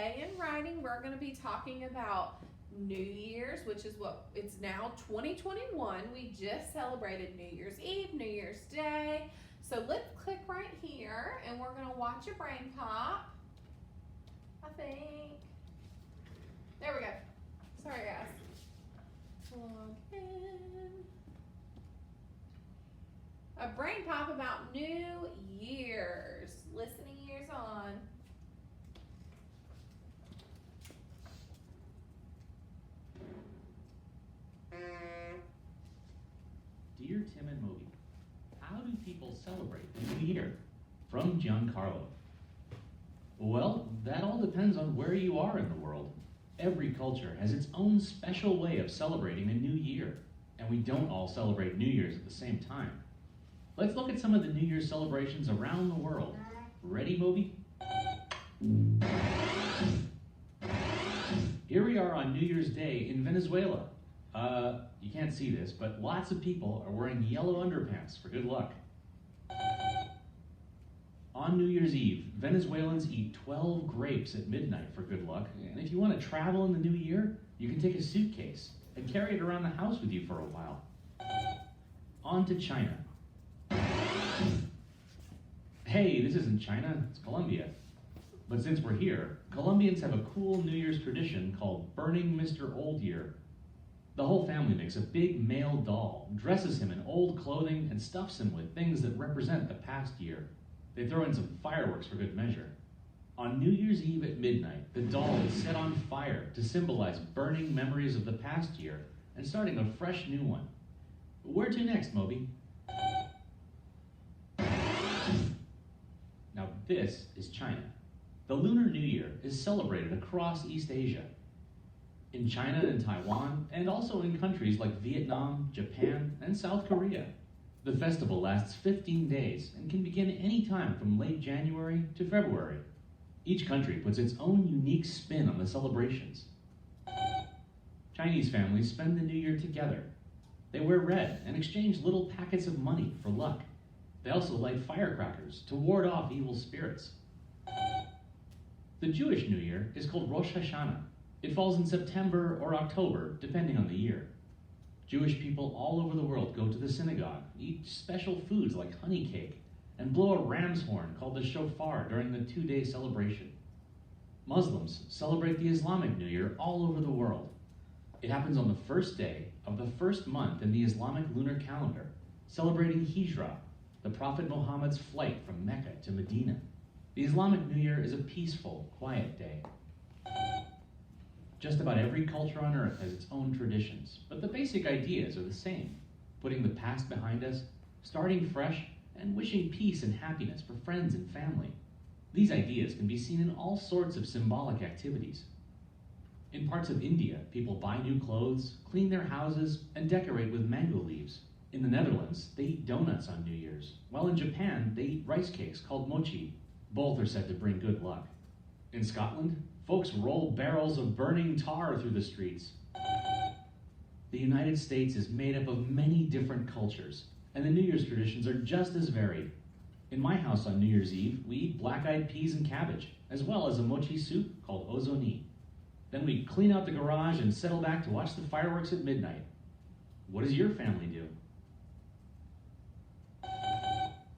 today in writing, we're going to be talking about New Year's, which is what it's now 2021. We just celebrated New Year's Eve, New Year's Day. So let's click right here and we're going to watch a brain pop. I think. There we go. Sorry, guys. Log in. A brain pop about New Year's. Listening ears on. Dear Tim and Moby, how do people celebrate the New Year? From Giancarlo. Well, that all depends on where you are in the world. Every culture has its own special way of celebrating a new year, and we don't all celebrate New Year's at the same time. Let's look at some of the New Year's celebrations around the world. Ready, Moby? Here we are on New Year's Day in Venezuela. You can't see this, but lots of people are wearing yellow underpants for good luck. On New Year's Eve, Venezuelans eat 12 grapes at midnight for good luck. And if you want to travel in the new year, you can take a suitcase and carry it around the house with you for a while. On to China. Hey, this isn't China, it's Colombia. But since we're here, Colombians have a cool New Year's tradition called burning Mr. Old Year. The whole family makes a big male doll, dresses him in old clothing, and stuffs him with things that represent the past year. They throw in some fireworks for good measure. On New Year's Eve at midnight, the doll is set on fire to symbolize burning memories of the past year and starting a fresh new one. Where to next, Moby? Now this is China. The Lunar New Year is celebrated across East Asia. In China and Taiwan, and also in countries like Vietnam, Japan, and South Korea. The festival lasts 15 days and can begin any time from late January to February. Each country puts its own unique spin on the celebrations. Chinese families spend the New Year together. They wear red and exchange little packets of money for luck. They also light firecrackers to ward off evil spirits. The Jewish New Year is called Rosh Hashanah. It falls in September or October, depending on the year. Jewish people all over the world go to the synagogue, eat special foods like honey cake, and blow a ram's horn called the shofar during the 2-day celebration. Muslims celebrate the Islamic New Year all over the world. It happens on the first day of the first month in the Islamic lunar calendar, celebrating Hijrah, the Prophet Muhammad's flight from Mecca to Medina. The Islamic New Year is a peaceful, quiet day. Just about every culture on earth has its own traditions, but the basic ideas are the same. Putting the past behind us, starting fresh, and wishing peace and happiness for friends and family. These ideas can be seen in all sorts of symbolic activities. In parts of India, people buy new clothes, clean their houses, and decorate with mango leaves. In the Netherlands, they eat donuts on New Year's, while in Japan, they eat rice cakes called mochi. Both are said to bring good luck. In Scotland, folks roll barrels of burning tar through the streets. The United States is made up of many different cultures, and the New Year's traditions are just as varied. In my house on New Year's Eve, we eat black-eyed peas and cabbage, as well as a mochi soup called ozoni. Then we clean out the garage and settle back to watch the fireworks at midnight. What does your family do?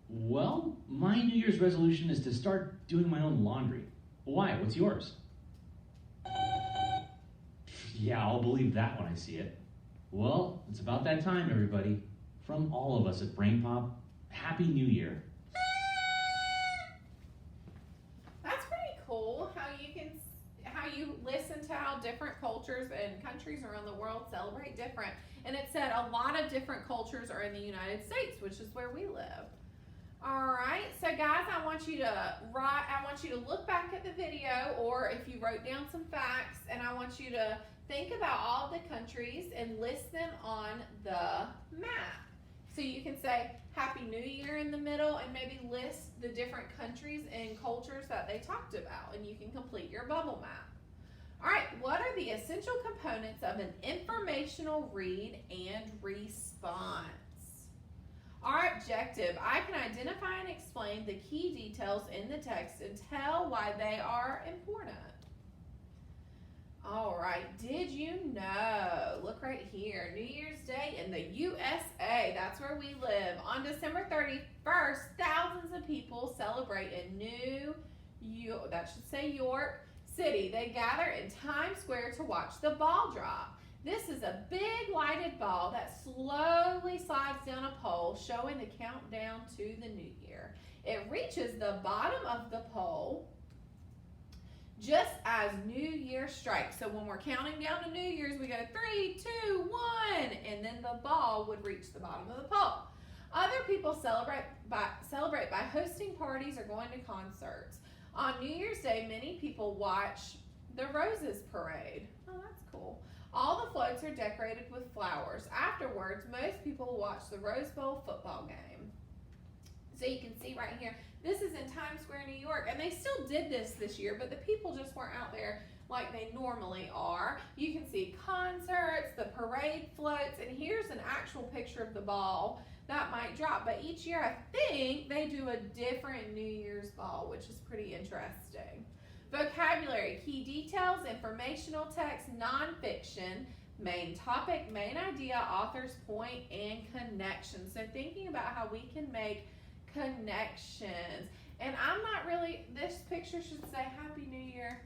Well, my New Year's resolution is to start doing my own laundry. Why? What's yours? Yeah, I'll believe that when I see it. Well, it's about that time, everybody. From all of us at Brain Pop, Happy New Year. That's pretty cool how you listen to how different cultures and countries around the world celebrate different. And it said a lot of different cultures are in the United States, which is where we live. All right, so guys, I want you to look back at the video, or if you wrote down some facts, and I want you to think about all the countries and list them on the map. So you can say Happy New Year in the middle and maybe list the different countries and cultures that they talked about, and you can complete your bubble map. All right, what are the essential components of an informational read and response? Our objective, I can identify and explain the key details in the text and tell why they are important. All right, did you know? Look right here, New Year's Day in the USA, that's where we live. On December 31st, thousands of people celebrate in York City. They gather in Times Square to watch the ball drop. This is a big lighted ball that slowly slides down a pole, showing the countdown to the new year. It reaches the bottom of the pole just as New Year strikes. So when we're counting down to New Year's, we go 3, 2, 1, and then the ball would reach the bottom of the pole. Other people celebrate by hosting parties or going to concerts. On New Year's Day, many people watch the Roses Parade. Oh, that's cool. All the floats are decorated with flowers. Afterwards, most people watch the Rose Bowl football game. So you can see right here, this is in Times Square, New York, and they still did this year, but the people just weren't out there like they normally are. You can see concerts, the parade floats, and here's an actual picture of the ball that might drop. But each year, I think they do a different New Year's ball, which is pretty interesting. Vocabulary, key details, informational text, nonfiction, main topic, main idea, author's point, and connection. So thinking about how we can make connections. And I'm not really, this picture should say Happy New Year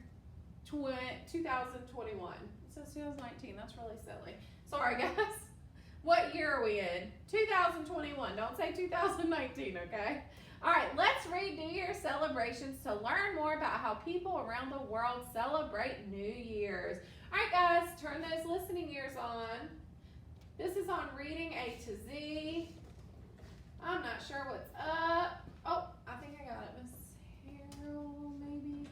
2021. It says 2019, that's really silly. Sorry guys. What year are we in? 2021, don't say 2019, okay? All right, let's read New Year's celebrations to learn more about how people around the world celebrate New Year's. All right guys, turn those listening ears on. This is on Reading A to Z. I'm not sure what's up. Oh, I think I got it. Miss Harold, maybe.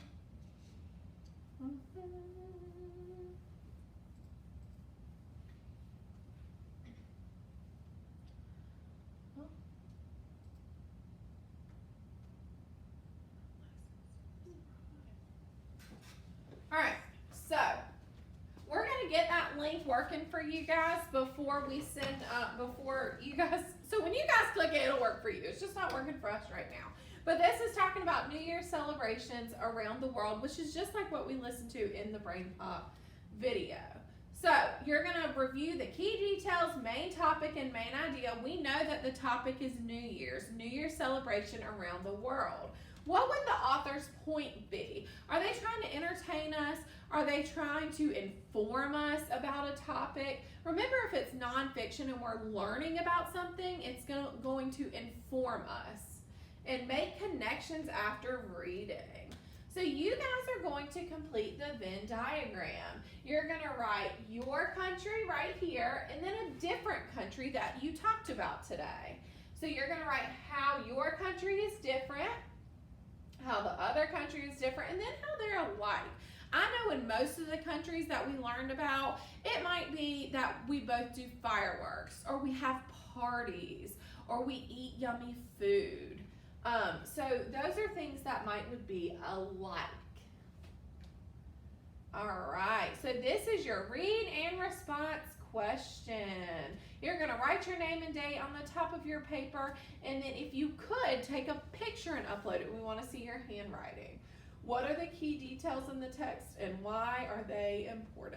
All right, so we're gonna get that link working for you guys before we send before you guys. So when you guys click it, it'll work for you. It's just not working for us right now. But this is talking about New Year's celebrations around the world, which is just like what we listened to in the Brain Pop video. So you're gonna review the key details, main topic, and main idea. We know that the topic is New Year's celebration around the world. What would the author's point be? Are they trying to entertain us? Are they trying to inform us about a topic? Remember, if it's nonfiction and we're learning about something, it's going to inform us and make connections after reading. So you guys are going to complete the Venn diagram. You're gonna write your country right here and then a different country that you talked about today. So you're gonna write how your country is different, how the other country is different, and then how they're alike. I know in most of the countries that we learned about, it might be that we both do fireworks, or we have parties, or we eat yummy food. So those are things that would be alike. All right, so this is your read and response question. You're gonna write your name and date on the top of your paper, and then if you could, take a picture and upload it. We wanna see your handwriting. What are the key details in the text and why are they important?